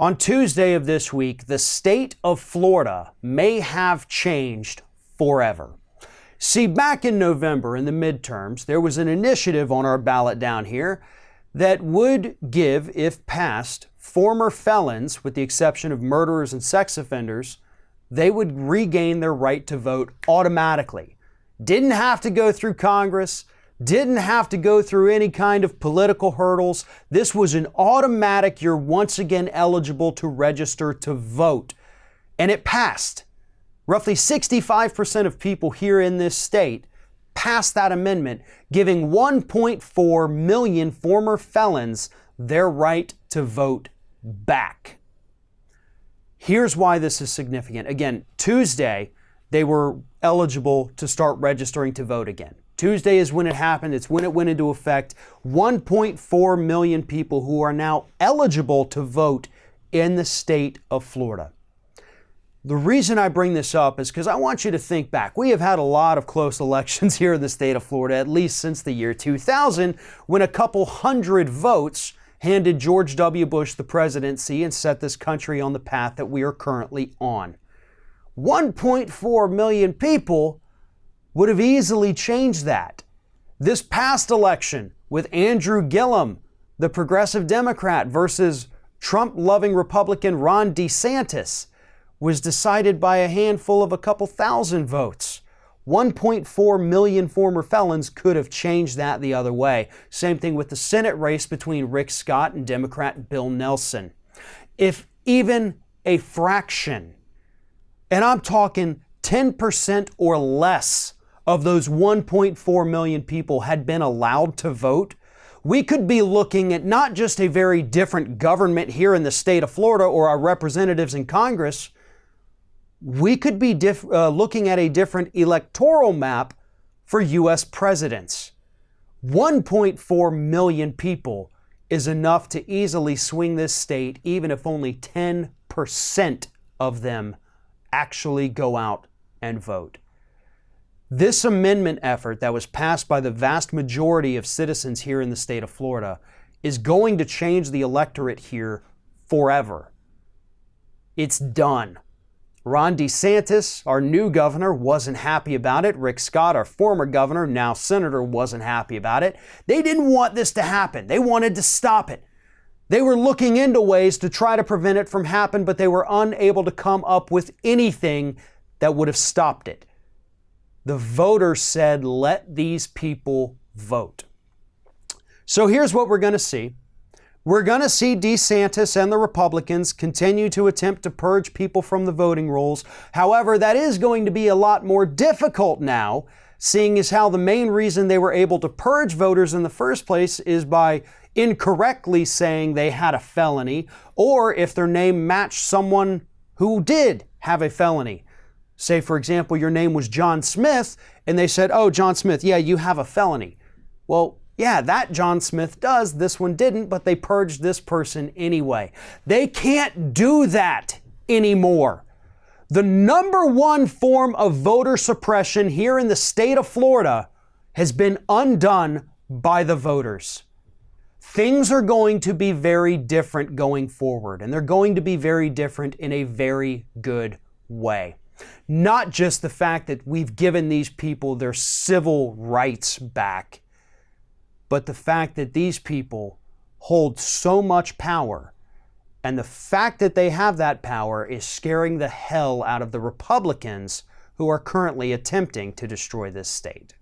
On Tuesday of this week, the state of Florida may have changed forever. See, back in November in the midterms, there was an initiative on our ballot down here that would give, if passed, former felons, with the exception of murderers and sex offenders, they would regain their right to vote automatically. Didn't have to go through Congress, didn't have to go through any kind of political hurdles. This was an automatic, you're once again eligible to register to vote. And it passed. Roughly 65% of people here in this state passed that amendment, giving 1.4 million former felons their right to vote back. Here's why this is significant. Again, Tuesday, they were eligible to start registering to vote again. Tuesday is when it happened. It's when it went into effect. 1.4 million people who are now eligible to vote in the state of Florida. The reason I bring this up is because I want you to think back. We have had a lot of close elections here in the state of Florida, at least since the year 2000, when a couple hundred votes handed George W. Bush the presidency and set this country on the path that we are currently on. 1.4 million people would have easily changed that. This past election with Andrew Gillum, the progressive Democrat, versus Trump-loving Republican Ron DeSantis, was decided by a handful of a couple thousand votes. 1.4 million former felons could have changed that the other way. Same thing with the Senate race between Rick Scott and Democrat Bill Nelson. If even a fraction, and I'm talking 10% or less of those 1.4 million people had been allowed to vote, we could be looking at not just a very different government here in the state of Florida or our representatives in Congress. We could be looking at a different electoral map for U.S. presidents. 1.4 million people is enough to easily swing this state, even if only 10% of them actually go out and vote. This amendment effort that was passed by the vast majority of citizens here in the state of Florida is going to change the electorate here forever. It's done. Ron DeSantis, our new governor, wasn't happy about it. Rick Scott, our former governor, now senator, wasn't happy about it. They didn't want this to happen. They wanted to stop it. They were looking into ways to try to prevent it from happening, but they were unable to come up with anything that would have stopped it. The voters said, let these people vote. So here's what we're going to see. We're going to see DeSantis and the Republicans continue to attempt to purge people from the voting rolls. However, that is going to be a lot more difficult now, seeing as how the main reason they were able to purge voters in the first place is by incorrectly saying they had a felony, or if their name matched someone who did have a felony. Say, for example, your name was John Smith, and they said, oh, John Smith, yeah, you have a felony. Well, yeah, that John Smith does. This one didn't, but they purged this person anyway. They can't do that anymore. The number one form of voter suppression here in the state of Florida has been undone by the voters. Things are going to be very different going forward, and they're going to be very different in a very good way. Not just the fact that we've given these people their civil rights back, but the fact that these people hold so much power, and the fact that they have that power is scaring the hell out of the Republicans who are currently attempting to destroy this state.